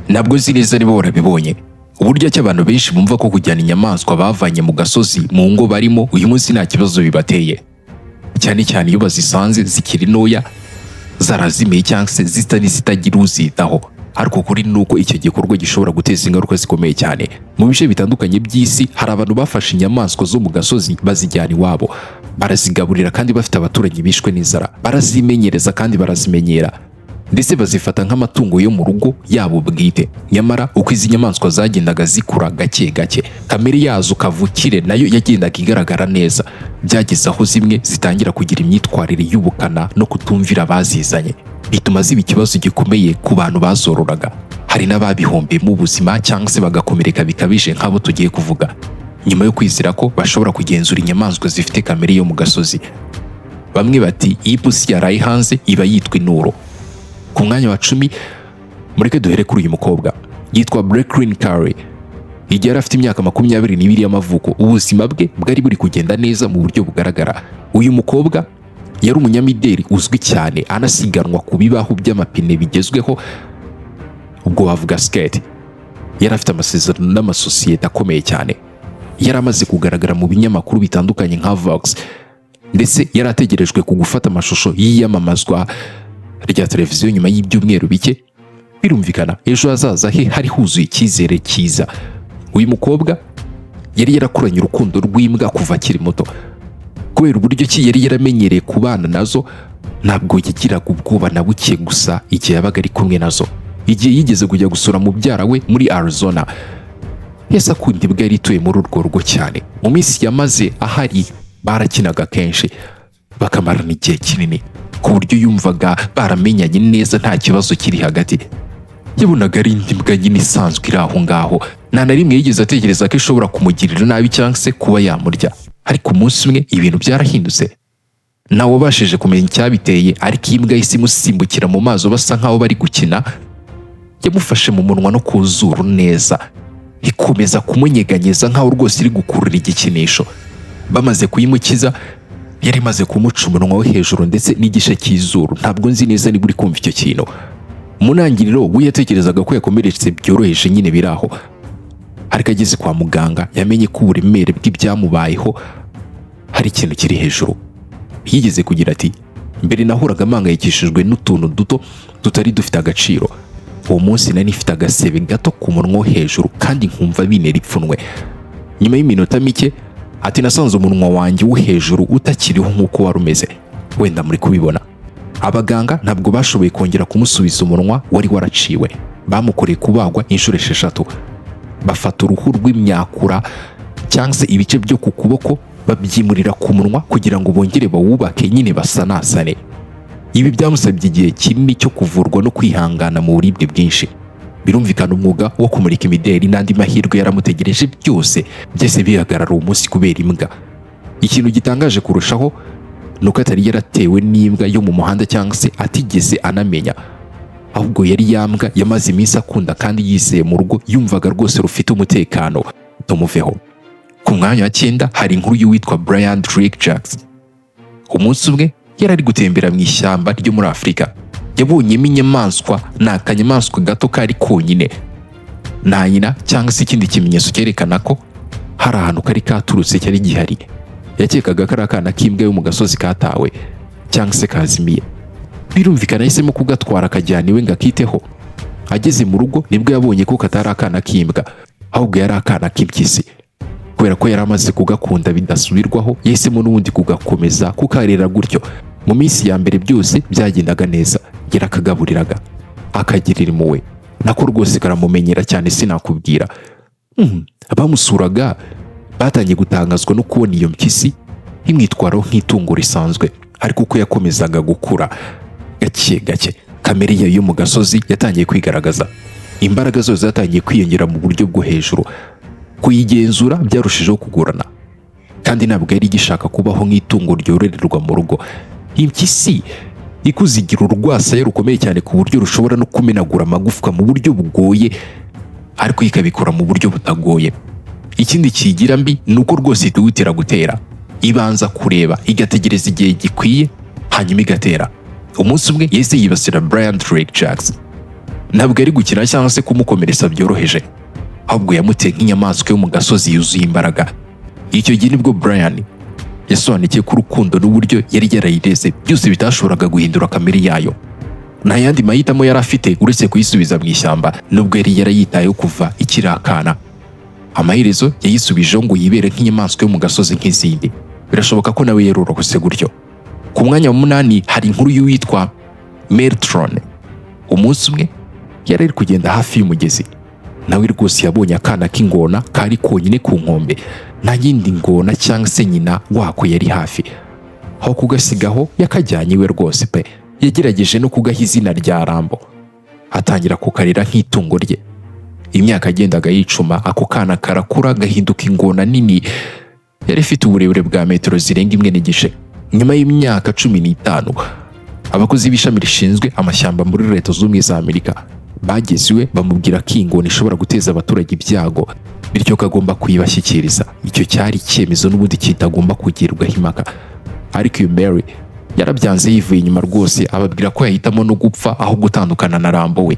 ntabwo nzi neza niba warabibonye uburyo ki abantu benshi bumva ko kujyana inyamaswa bavanye mu gasozi mu ngo barimo uyu munsi nta kibazo bibateye, cyane cyane iyo bazisanze zikiri ntoya zarazimiye cyangwa se zitari zitagira uzitaho. Ariko kuri nuko icyo gikorwa gishobora guteza ingaruka zikomeye cyane. Mu bice bitandukanye by'isi hari abantu bafashe inyamaswa zo mu gasozi bazijyana iwabo, barazigaburira kandi bafite abaturage bishwe n'inzara, barazimenyereza kandi barazimenyera, ndetse bazifata nk'amatungo yo mu rugo yabo bwite. Nyamara uko izi nyamaswa zagendaga zikura gake gake, kamere yazo kavukire nayo yagendaga igaragara neza, byageze aho zimwe zitangira kugira imyitwarire y'ubukana no kutumvira abazizanye, bituma ziba ikibazo gikomeye ku bantu bazororaga. Hari n'ababihombeyemo ubuzima cyangwa se bagakomereka bikabije nk'abo tugiye kuvuga, nyuma yo kwizera ko bashobora kugenzura inyamaswa zifite kamere yo mu gasozi. Bamwe bati iyi pusi yaraye hanze iba yitwa inuro. Ku mwanya wa 10 mureke duhere kuri uyu mukobwa yitwa Blacklin Curry. Igihe yari afite imyaka 22 y'amavuko, ubuzima bwe bwari buri kugenda neza mu buryo bugaragara. Uyu mukobwa yari umunyamideli uzwi cyane, anasiganwa ku bibaho by'amapine bigezweho, ubwo bavuga skate. Yari afite amasezerano n'amasosiyete akomeye cyane, yari amaze kugaragara mu binyamakuru bitandukanye nka Vox, ndetse yari ategerejwe ku gufata amashusho y'iyamamazwa rya televiziyo nyuma y'ibyumweru bike. Birumvikana ejo hazaza he hari huzuye icyizere cyiza. Uyu mukobwa yari yarakuranye urukundo rw'imbwa kuva akiri muto. Kubera uburyo ki yari yaramenyereye kubana nazo, ntabwo yagiraga ubwoba na buke gusa igihe yabaga ari kumwe nazo. Igihe yigeze kujya gusura mubyara we muri Arizona, yasa kundi bwa yari ituye muri urwo rugo cyane. Mu minsi yamaze ahari barakinaga kenshi, bakamarana igihe kinini, ku buryo yumvaga baramenyanye neza nta kibazo kiri hagati. Yabonaga ari indi mbwa nyine isanzwe iri aho ngaho, nta na rimwe yigeze atekereza ko ishobora kumugirira nabi cyangwa se kuba yamurya. Ariko umunsi umwe ibintu byarahindutse, nawe wabashije kumenya icyabiteye. Ariko imbwa yahise imusimbukira mu maso basa nkaho bari gukina, yamufashe mu munwa no ku zuru neza, ikomeza kumunyeganyeza nkaho rwose iri gukurura igikinisho. Bamaze kuyimukiza, yari imaze kumuca umunwa we hejuru ndetse n'igice cy'izuru. Ntabwo nzi neza niba uri kumva icyo kintu. Mu ntangiriro we yatekerezaga ko yakomeretse byoroheje nyine biraho, ariko ageze kwa muganga yamenye ko uburemere bw'ibyamubayeho hari ikintu kiri hejuru. Yigeze kugira ati, mbere nahoraga mpangayikishijwe n'utuntu duto tutari dufite agaciro. Uwo munsi nari nifite agasebe gato ku munwa wo hejuru kandi nkumva binera ipfunwe. Nyuma y'iminota mike ati, nasanze umunwa wanjye wo hejuru utakiriho nk'uko wari umeze. Wenda muri kubibona. Abaganga ntabwo bashoboye kongera kumusubiza umunwa wari waraciwe. Bamukoreye kubagwa inshuro 6. Bafata uruhu rw'imyakura cyangwa se ibice byo ku kuboko babyimurira ku munwa kugira ngo bongere bawubake nyine basanasane. Ibi byamusabye igihe kinini cyo kuvurwa no kwihangana mu buribwe bwinshi. Birumvikana umwuga wo kumurika imideli n'andi mahirwe yaramutegereje byose bihagarara umunsi kubera imbwa. Ikintu gitangaje kurushaho nuko atari yaratewe n'imbwa yo mu muhanda cyangwa se atigeze anamenya, ahubwo yari yambwa yamaze iminsi akunda kandi yizeye mu rugo, yumvaga rwose rufite umutekano. Tumuveho. Ku mwanya wa 9 hari inkuru y'uwitwa Brian Drake Jacks. Umunsi umwe yari ari gutembera mu ishyamba ryo muri Afurika. Yabonyemo inyamaswa, n'akanyamaswa gato kari konyine, nta nyina cyangwa se ikindi kimenyetso cyerekana ko hari ahantu kari katurutse cyari gihari. Yakekaga ko ari akana k'imbwa yo mu gasozi katawe cyangwa se kazimiye. Birumvikana yahisemo kugatwara akajyana iwe ngo akiteho. Ageze mu rugo nibwo yabonye ko katari akana k'imbwa, ahubwo yari akana k'impyisi. Kubera ko yari amaze kugakunda bidasubirwaho, yahisemo n'ubundi kugakomeza kukarera gutyo. Mu minsi ya mbere byose byagendaga neza, yarakagaburiraga, akagirira impuhwe, nako rwose karamumenyera cyane sinakubwira. Abamusuraga batangiye gutangazwa no kubona iyo mpyisi imwitwaraho nk'itungo risanzwe. Ariko uko yakomezaga gukura gake gake, kamere yayo yo mu gasozi yatangiye kwigaragaza. Imbaraga zose zatangiye kwiyongera mu buryo bwo hejuru. Kuyigenzura byarushijeho kugorana, kandi ntabwo yari igishaka kubaho nk'itungo ryororerwa mu rugo. Impyisi ikuzigira urwasaya rukomeye cyane ku buryo rushobora no kumenagura amagufwa mu buryo bugoye, ariko ikabikora mu buryo butagoye. Ikindi kigira mbi nuko rwose itihutira gutera, ibanza kureba igategereza igihe gikwiye hanyuma igatera. Umunsi umwe yahise yibasira Brian Drake Jacks. ntabwo ari gukina cyangwa se kumukomeretsa byoroheje, ahubwo yamuteye nk'inyamaswa yo mu gasozi yuzuye imbaraga. Icyo gihe nibwo Brian yasobanukiye ko urukundo n'uburyo yari yarayireze byose bitashoboraga guhindura kamere yayo. Nta yandi mahitamo yari afite uretse kuyisubiza mu ishyamba, nubwo yari yarayitayeho kuva ikiri akana. Amaherezo yayisubijeho ngo yibere nk'inyamaswa yo mu gasozi nk'izindi. Birashoboka ko nawe yarorokose gutyo. Ku mwanya wa 8 hari inkuru y'uwitwa Meltron. Umunsi umwe yari ari kugenda hafi y'umugezi, nawe rwose yabonye akana k'ingona kari konyine ku nkombe, nta yindi ngona cyangwa se nyina wako yari hafi. Aho kugasigaho yakajyanye iwe rwose pe. Yagerageje no kugaha izina rya Rambo, atangira kukarira nk'itungo rye. Imyaka agendaga yicuma, ako kana karakura gahinduka ingona nini, yari ifite uburebure bwa metero zirenga 1.5. Nyuma y'imyaka 15, abakozi b'ishami rishinzwe amashyamba muri Leta Zunze za Amerika bageziwe bamubwira ko ingona ishobora guteza abaturage ibyago, bityo kagomba kuyibashyikiriza. Icyo cyari icyemezo n'ubundi kitagomba kugirwaho impaka. Ariko uyu Mary yarabyanze yivuye inyuma rwose, ababwira ko yahitamo no gupfa aho gutandukana na Rambo we.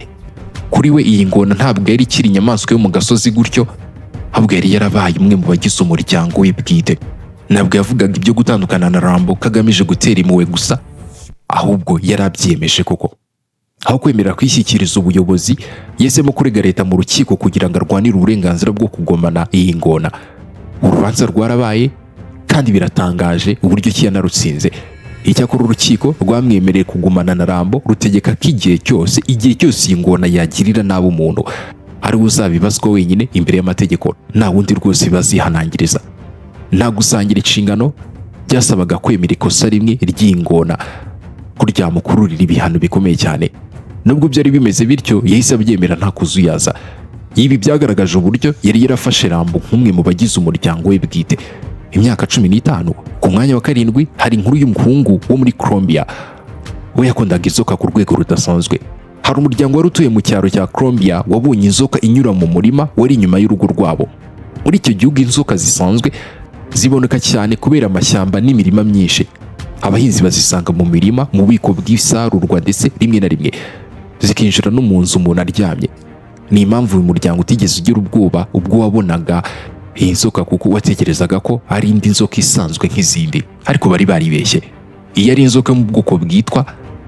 Kuri we iyi ngona ntabwo yari ikiri inyamaswa yo mu gasozi gutyo, ahubwo yari yarabaye umwe mu bagize umuryango we bwite. Ntabwo yavugaga ibyo gutandukana na Rambo kagamije gutera impuhwe gusa, ahubwo yarabyiyemeje koko. Aho kwemera kwishyikiriza ubuyobozi, yahisemo kurega leta mu rukiko kugira ngo arwanire uburenganzira bwo kugomana iyi ngona. Urubanza rwarabaye kandi biratangaje uburyo ki yanarutsinze. Icyakora urukiko rwamwemereye kugumana na Rambo, rutegeka ko igihe cyose iyi ngona yagirira nabi umuntu ari uzabibazwa wenyine imbere y'amategeko, nta wundi rwose bazihanangiriza. Nta gusangira inshingano, byasabaga kwemera ikosa rimwe ry'ingona kurya mukururira ibihano bikomeye cyane. Nubwo byari bimeze bityo, yahise abyemera nta kuzuyaza. Ibi byagaragaje uburyo yari yarafashe Rambo nk'umwe mu bagize umuryango we bwite. Imyaka 15, ku mwanya wa 7 hari inkuru y'umuhungu wo muri Colombia. We yakundaga inzoka ku rwego rudasanzwe. Hari umuryango wari utuye mu cyaro cya Colombia wabonye inzoka inyura mu murima wari inyuma y'urugo rwabo. Muri icyo gihugu inzoka zisanzwe ziboneka cyane kubera amashyamba n'imirima myinshi. Abahinzi bazisanga mu mirima, mu bubiko bw'isarurwa, ndetse rimwe na rimwe zikinjira no mu nzu umuntu aryamye. Ni impamvu uyu muryango utigeze ugira ubwoba ubwo wabonaga iyi nzoka, kuko watekerezaga ko ari indi nzoka isanzwe nk'izindi. Ariko bari baribeshye. Iyi ari inzoka mu bwoko bwitwa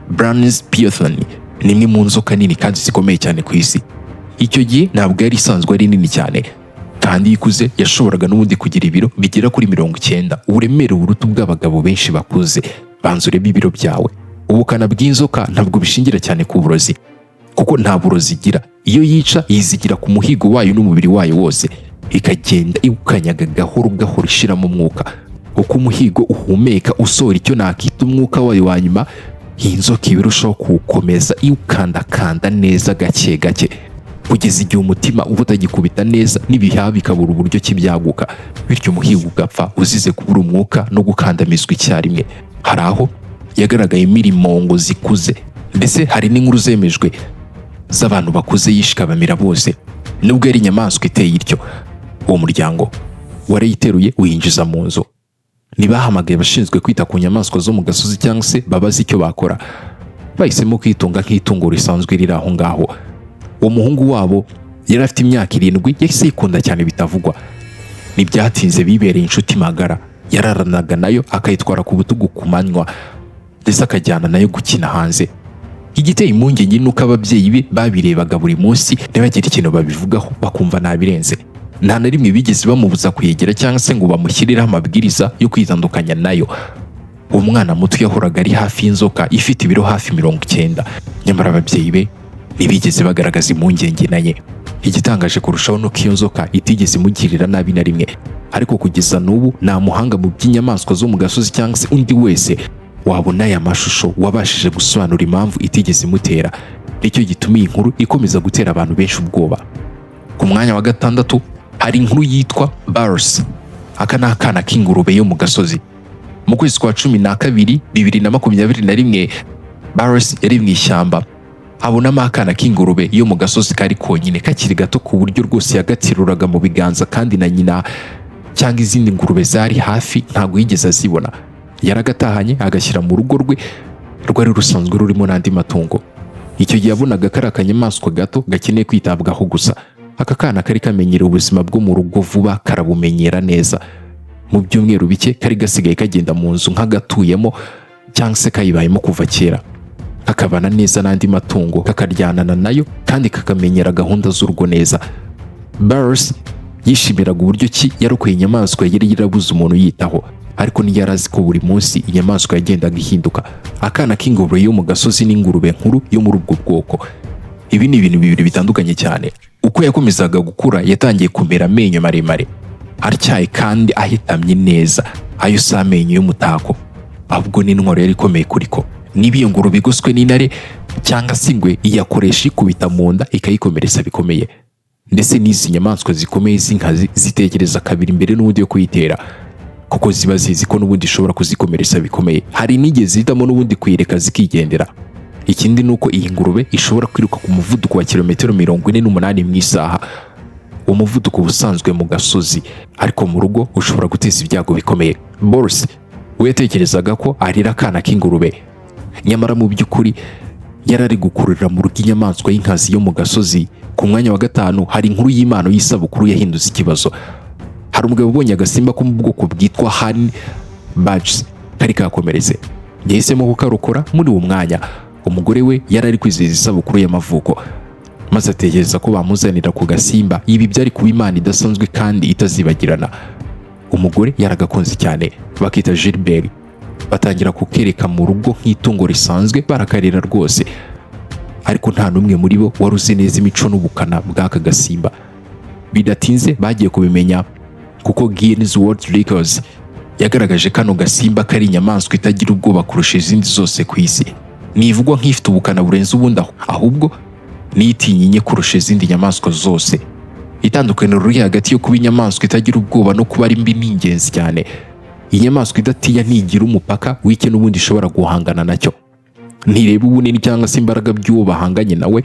Browns Python, ni imwe mu nzoka nini kandi zikomeye cyane ku isi. Icyo gihe ntabwo yari isanzwe ari nini cyane, kandi ikuze yashoboraga n'ubundi kugira ibiro bigera kuri 90, uburemere buruta bw'abagabo benshi bakuze. Banza urebe ibiro byawe. Ubukana bw'inzoka ntabwo bishingira cyane ku burozi, kuko nta burozi igira. Iyo yica yizigira ku muhigo wayo n'umubiri wayo wose, ikagenda iwukanyaga gahoro gahoro ishiramo umwuka. Uko umuhigo uhumeka usohora icyo nakita umwuka wayo wa nyuma, iyi nzoka ibirushaho kuwukomeza iwukandakanda neza gake gake, kugeza igihe umutima uba utagikubita neza n'ibihaha bikabura uburyo kibyaguka, bityo umuhigo ugapfa uzize kubura umwuka no gukandamizwa icyarimwe. Hari aho yagaragaye imirimongo zikuze, ndetse hari n'inkuru zemejwe z'abantu bakuze yishikabamira bose. Nubwo yari inyamaswa iteye ityo, uwo muryango warayiteruye uyinjiza mu nzu. Ntibahamagaye abashinzwe kwita ku nyamaswa zo mu gasozi cyangwa se babaze icyo bakora. Bahisemo kwitunga nk'itungo risanzwe riri aho ngaho. Uwo muhungu wabo yari afite imyaka 7, yahise yikunda cyane bitavugwa. Ntibyatinze bibereye inshuti magara. Yararanaga nayo, akayitwara ku butugu ku manywa, ndetse akajyana nayo gukina hanze. Igiteye impungenge nuko ababyeyi be babirebaga buri munsi ntibagire ikintu babivugaho, bakumva nabirenze. Nta na rimwe bigeze bamubuza kuyegera cyangwa se ngo bamushyirire amabwiriza yo kwitandukanya nayo. Umwana muto yahoraga ari hafi y'inzoka ifite ibiro hafi 90, nyamara ababyeyi be ntibigeze bagaragaza impungenge naye. Igitangaje kurushaho nuko iyo nzoka itigeze imugirira nabi na rimwe. Ariko kugeza n'ubu nta muhanga mu by'inyamaswa zo mu gasozi cyangwa se undi wese wabona aya mashusho wabashije gusobanura impamvu itigeze imutera. Nicyo gituma iyi nkuru ikomeza gutera abantu benshi ubwoba. Ku mwanya wa 6 hari inkuru yitwa Bars. Aka ni akana k'ingurube yo mu gasozi. Mu kwezi kwa 12, 2021, Bars yari mu ishyamba. Abonamo akana k'ingurube yo mu gasozi kari konyine, kakiri gato ku buryo rwose yagatiruraga mu biganza, kandi na nyina cyangwa izindi ngurube zari hafi ntabwo yigeze azibona. Yaragatahanye agashyira mu rugo rwe rwari rusanzwe rurimo n'andi matungo. icyo gihe yabonaga kari akanyamaswa gato gakeneye kwitabwaho gusa. Aka kana kari kamenyera ubuzima bwo mu rugo vuba, karabumenyera neza. Mu byumweru bike kari gasigaye kagenda mu nzu nk'agatuyemo cyangwa se kayibayemo kuva kera, kakabana neza n'andi matungo, kakaryanana nayo kandi kakamenyera gahunda z'urugo neza. Barus yishimiraga uburyo ki yarokoye inyamaswa yari yarabuze umuntu yitaho, ariko ntiyari azi ko buri munsi inyamaswa yagendaga ihinduka. Akana k'ingurube yo mu gasozi n'ingurube nkuru yo muri ubwo bwoko. Ibi ni ibintu bibiri bitandukanye cyane. Uko yakomezaga gukura yatangiye kumera amenyo maremare, atyaye kandi ahitamye neza. Ayo si amenyo y'umutako, ahubwo ni intwaro yari ikomeye kuri ko. Niba iyo ngurube igoswe n'intare cyangwa se ingwe, iyakoresha ikubita mu nda ikayikomeretsa bikomeye. Ndetse n'izi nyamaswa zikomeye z'inkazi zitekereza kabiri mbere n'ubundi yo kuyitera, kuko ziba zizi ko n'ubundi ishobora kuzikomeretsa bikomeye. Hari n'igihe zihitamo n'ubundi kuyireka zikigendera. Ikindi ni uko iyi ngurube ishobora kwiruka ku muvuduko wa kilometero 48 mu isaha. Umuvuduko ubusanzwe mu gasozi, ariko mu rugo ushobora guteza ibyago bikomeye. Boris we yatekerezaga ko arira akana k'ingurube, nyamara mu by'ukuri yari ari gukururira mu rugo inyamaswa y'inkazi yo mu gasozi. Ku mwanya wa 5 hari inkuru y'Imana y'isabukuru yahindutse ikibazo. Hari umugabo ubonye agasimba ko mu bwoko bwitwa honey badgers kari kakomereze, yahisemo kukarokora. Muri uwo mwanya umugore we yari ari kwizihiza isabukuru y'amavuko, maze atekereza ko bamuzanira ku gasimba. Ibi byari kuba Imana idasanzwe kandi itazibagirana. Umugore yaragakunze cyane, bakita Gilbert. Batangira kukereka mu rugo nk'itungo risanzwe, barakarira rwose. Ariko nta n'umwe muri bo wari uzi neza imico n'ubukana bw'aka gasimba. Bidatinze bagiye kubimenya, kuko Guinness World Records yagaragaje kano gasimba kari inyamaswa itagira ubwoba kurusha izindi zose ku isi. Nivugwa nk'ifite ubukana burenze ubundi, ahubwo niyitinye kurusha izindi nyamaswa zose. Itandukaniro riri hagati yo kuba inyamaswa itagira ubwoba no kuba ari mbi ni ingenzi cyane. Inyamaswa idatinya ntigira umupaka w'icyo n'ubundi ishobora guhangana nacyo. Ntireba ubunini cyangwa se imbaraga by'uwo bahanganye nawe.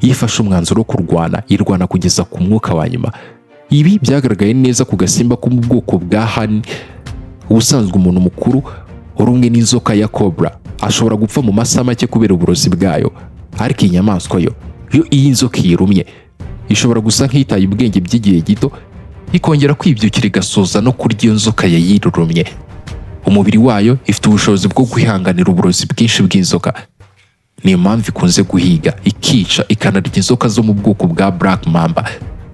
Yifashe umwanzuro wo kurwana, irwana kugeza ku mwuka wa nyuma. Ibi byagaragaye neza ku gasimba ko mu bwoko bwa honey. Ubusanzwe umuntu mukuru urumwe n'inzoka ya cobra ashobora gupfa mu masaha make kubera uburozi bwayo, ariko iyi nyamaswa yo iyi nzoka yirumye ishobora gusa nk'itaye ubwenge by'igihe gito, ikongera kwibyukira igasoza no kurya iyo nzoka yayirurumye. Umubiri wayo ifite ubushobozi bwo kwihanganira uburozi bwinshi bw'inzoka. Niyo mpamvu ikunze guhiga, ikica, ikanarya inzoka zo mu bwoko bwa black mamba,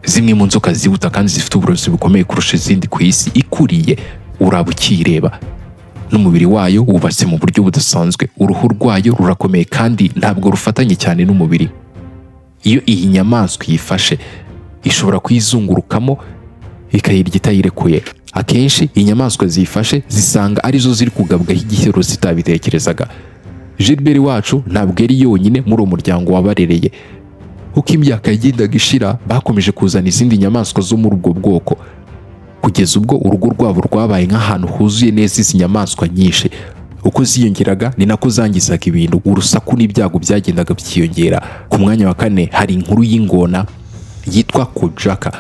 zimwe mu nzoka zihuta kandi zifite uburozi bukomeye kurusha izindi ku isi. Ikuriye uraba ukireba. N'umubiri wayo wubatse mu buryo budasanzwe. Uruhu rwayo rurakomeye kandi ntabwo rufatanye cyane n'umubiri. Iyo iyi nyamaswa yifashe, ishobora kuyizungurukamo ikayirya itayirekuye. Akenshi inyamaswa zifashe zisanga arizo ziri kugabwaho igihero zitabitekerezaga. Gilbert wacu ntabwo yari yonyine muri uwo muryango wabarereye. Uko imyaka yagendaga ishira, bakomeje kuzana izindi nyamaswa zo muri ubwo bwoko, kugeza ubwo urugo rwabo rwabaye nk'ahantu huzuye neza izi nyamaswa nyinshi. Uko ziyongeraga ni nako zangizaga ibintu. Urusaku n'ibyago byagendaga byiyongera. Ku mwanya wa 4 hari inkuru y'ingona yitwa Kojaka.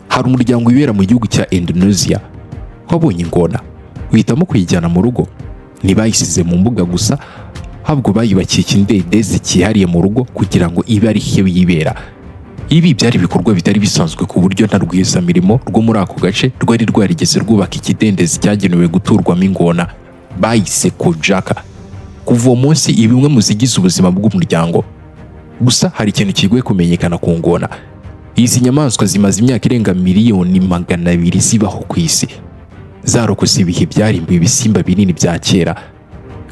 Hari umuryango wibera mu gihugu cya Indonesia wabonye ingona, uhitamo kuyijyana mu rugo. Ntibayisize mu mbuga gusa, ahubwo bayubakiye ikidendezi cyihariye mu rugo kugira ngo ibe ari he yibera. Ibi byari ibikorwa bitari bisanzwe, ku buryo nta rwiyemezamirimo rwo muri ako gace rwari rwarigeze rwubaka ikidendezi cyagenewe guturwamo ingona. Bayise Kojaka. Kuva uwo munsi ibimwe mu zigize ubuzima bw'umuryango. Gusa hari ikintu kigoye kumenyekana ku ngona. Izi nyamaswa zimaze imyaka irenga miliyoni 200 zibaho ku isi. Zarokose ibihe byarimbuye ibisimba binini bya kera,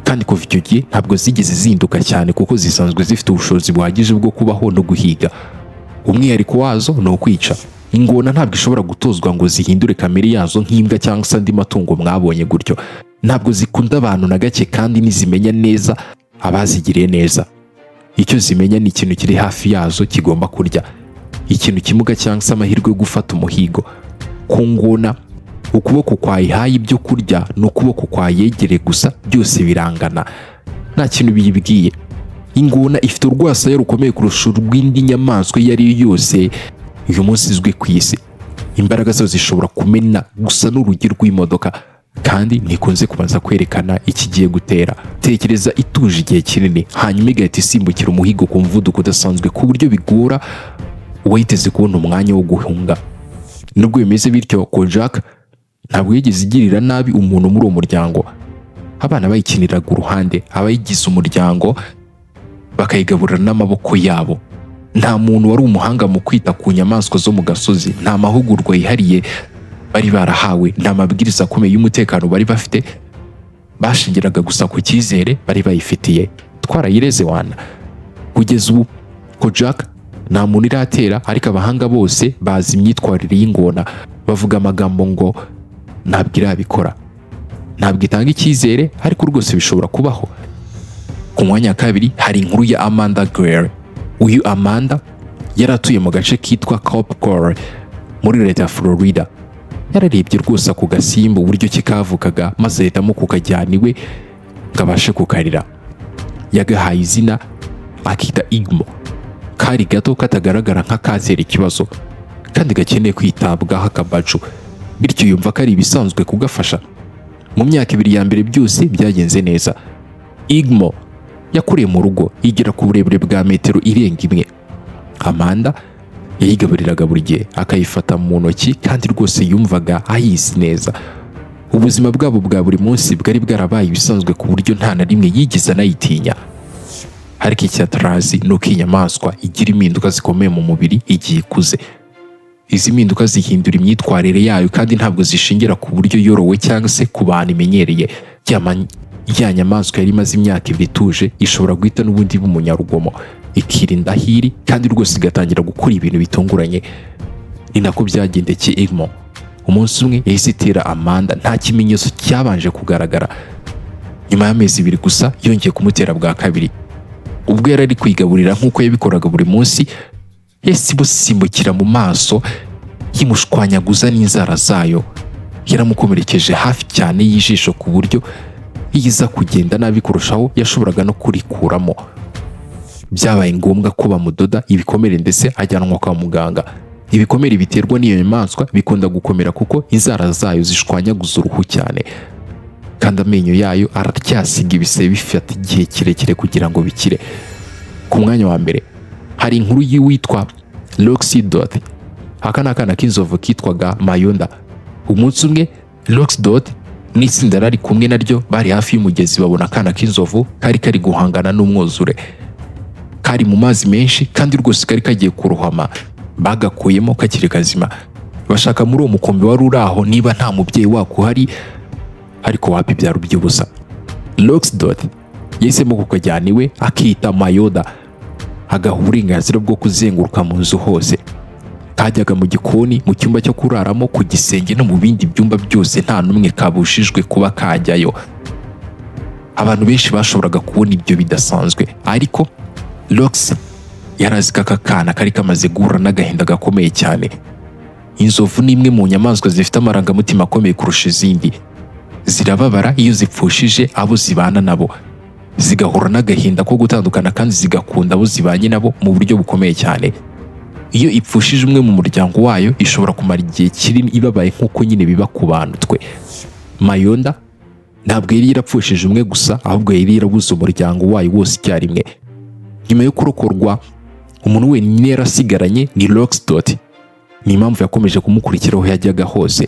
kandi kuva icyo gihe ntabwo zigeze zinduka cyane, kuko zisanzwe zifite ubushobozi buhagije bwo kubaho no guhiga. Umwihariko wazo ni ukwica. Ingona ntabwo ishobora gutozwa ngo zihindure kamere yazo nk'imbwa cyangwa se andi matungo mwabonye gutyo. Ntabwo zikunda abantu na gake, kandi nizimenya neza abazigiriye neza. Icyo zimenya ni ikintu kiri hafi yazo kigomba kurya, ikintu kimuga cyangwa se amahirwe yo gufata umuhigo. Ku ngona, ukuboko kwayihaye ibyo kurya n'ukuboko kwayegereye gusa byose birangana, nta kintu biyibwiye. Ingona ifite urwasaya rukomeye kurusha urw'indi nyamaswa iyo ari yo yose uyu munsi izwi ku isi. Imbaraga zazo zishobora kumena gusa n'urugi rw'imodoka. kandi ntikunze kubanza kwerekana ikigiye gutera. Tekereza ituje igihe kinini hanyuma igahita isimbukira umuhigo ku muvuduko udasanzwe ku buryo bigora uwayiteze kubona umwanya wo guhunga. Nubwo bimeze bityo, Kojak ntabwo yigeze igirira nabi umuntu muri uwo muryango. Abana bayikiniraga uruhande, abayigize umuryango bakayigaburira n'amaboko yabo. Nta muntu wari umuhanga mu kwita ku nyamaswa zo mu gasozi, nta mahugurwa yihariye bari barahawe, nta mabwiriza akomeye y'umutekano bari bafite. Bashingiraga gusa ku cyizere bari bayifitiye. Twarayireze wana. Kugeza ubu Kojak nta muntu iratera, ariko abahanga bose bazi imyitwarire y'ingona. Bavuga amagambo ngo ntabwo irabikora, ntabwo itanga icyizere, ariko rwose bishobora kubaho. Ku mwanya wa kabiri hari inkuru ya Amanda Greer. Uyu Amanda yaratuye mu gace kitwa Copcore muri leta ya Florida. Yararebye rwose ku gasimba uburyo kikavukaga, maze ahitamo kukajyana iwe ngo abashe kukarira. Yagahaye izina akita Igmo. Kari gato katagaragara nk'akatera ikibazo kandi gakeneye kwitabwaho akabacu, bityo yumva ko ari ibisanzwe kugafasha. Mu myaka 2 ya mbere byose byagenze neza. Igmo yakuriye mu rugo, igera ku burebure bwa metero irenga 1. Amanda yayigaburiraga buri gihe, akayifata mu ntoki, kandi rwose yumvaga ayizi neza. Ubuzima bwabo bwa buri munsi bwari bwarabaye ibisanzwe ku buryo nta na rimwe yigeze anayitinya. Ariko icyatarazi ni uko inyamaswa igira impinduka zikomeye mu mubiri igihe ikuze. Izi mpinduka zihindura imyitwarire yayo, kandi ntabwo zishingira ku buryo yorowe cyangwa se ku bantu imenyereye. Ya nyamaswa yari imaze imyaka 2 ituje ishobora guhita n'ubundi b'umunyarugomo, ikirinda hiri, kandi rwose igatangira gukora ibintu bitunguranye. Ni nako byagendekeye Igmo. Umunsi umwe yahise itera Amanda, nta kimenyetso cyabanje kugaragara. Nyuma y'amezi 2 gusa yongeye kumutera bwa kabiri. Ubwo yari ari kwigaburira nk'uko yabikoraga buri munsi, yahise imusimbukira mu maso yimushwanyaguza n'inzara zayo. Yaramukomerekeje hafi cyane y'ijisho ku buryo yiza kugenda nabi kurushaho, yashoboraga no kurikuramo. Byabaye ngombwa ko bamudoda ibikomere ndetse ajyanwa kwa muganga. Ibikomere biterwa n'iyo nyamaswa bikunda gukomera kuko inzara zayo zishwanyaguza uruhu cyane, kandi amenyo yayo aracyasiga ibisebe bifata igihe kirekire kugira ngo bikire. Ku mwanya wa mbere hari inkuru y'uwitwa Loxidot. Aka ni akana k'inzovu kitwaga Mayonda. Umunsi umwe Loxidot n'itsinda rari kumwe naryo bari hafi y'umugezi, babona akana k'inzovu kari guhangana n'umwuzure. Kari mu mazi menshi kandi rwose kari kagiye kurohama. Bagakuyemo kakiri kazima. Bashaka muri uwo mukombe wari uraho niba nta mubyeyi wako uhari, ariko wapi byari by'ubusa. Loxidot yahisemo kukajyana iwe akita Mayonda, agaha uburenganzira bwo kuzenguruka mu nzu hose. Kajyaga mu gikoni, mu cyumba cyo kuraramo, ku gisenge no mu bindi byumba byose, nta n'umwe kabushijwe kuba kajyayo. Abantu benshi bashoboraga kubona ibyo bidasanzwe, ariko Lox yarazi ko aka kana kari kamaze guhura n'agahinda gakomeye cyane. Inzovu ni imwe mu nyamaswa zifite amarangamutima akomeye kurusha izindi. Zirababara iyo zipfushije abo zibana nabo, zigahura n'agahinda ko gutandukana, kandi zigakunda abo zibanye nabo mu buryo bukomeye cyane. Iyo ipfushije umwe mu muryango wayo, ishobora kumara igihe kinini ibabaye nk'uko nyine biba ku bantu twe. Mayonda ntabwo yari yarapfushije umwe gusa, ahubwo yari yarabuze umuryango wayo wose icyarimwe. Nyuma yo kurokorwa, umuntu wenyine yarasigaranye ni Loxidot. Ni impamvu yakomeje kumukurikira aho yajyaga hose.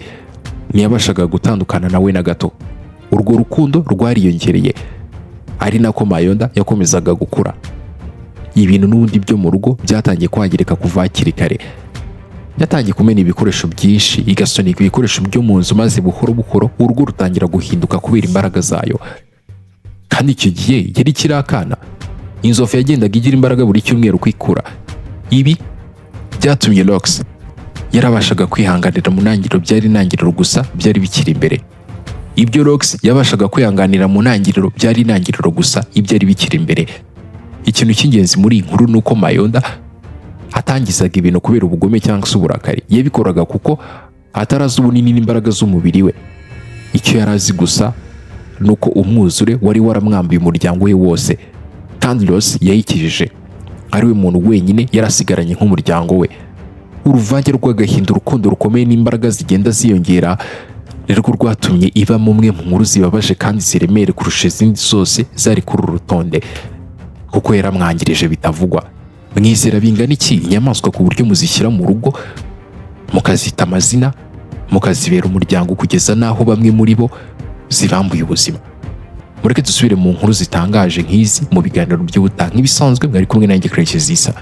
Ntiyabashaga gutandukana nawe na gato. Urwo rukundo rwariyongereye, ari nako Mayonda yakomezaga gukura. Ibintu n'ubundi byo mu rugo byatangiye kwangirika kuva hakiri kare. Yatangiye kumena ibikoresho byinshi, igasunika ibikoresho byo mu nzu, maze buhoro buhoro urugo rutangira guhinduka kubera imbaraga zayo. Kandi icyo gihe yari kirakana. Inzovu yagendaga igira imbaraga buri cyumweru kwikura. Ibi byatumye Lox yarabashaga kwihanganira mu ntangiriro byari intangiriro gusa, byari bikiri imbere. Ibyo Lox yabashaga kwihanganira mu ntangiriro byari intangiriro gusa, ibyari bikiri imbere. Ikintu cy'ingenzi muri iyi nkuru ni uko Mayonda atangizaga ibintu kubera ubugome cyangwa se uburakari. Yabikoraga kuko atarazi ubunini n'imbaraga z'umubiri we. Icyo yarazi gusa ni uko umwuzure wari waramwambuye umuryango we wose, kandi Lox yayikijije. Ari we muntu wenyine yarasigaranye nk'umuryango we. Uruvange rw'agahinda, urukundo rukomeye n'imbaraga zigenda ziyongera rero rwatumye iba mumwe mu nkuru zibabaje kandi ziremere kurusha izindi zose zari kuri uru rutonde, kuko yaramwangirije bitavugwa. Mwizera bingana iki inyamaswa ku buryo muzishyira mu rugo, mukazita amazina, mukazibera umuryango kugeza n'aho bamwe muri bo zibambuye ubuzima? Mureke dusubire mu nkuru zitangaje nk'izi mu biganiro by'ubutaha. Nk'ibisanzwe mwari kumwe nanjye Karekezi Isa.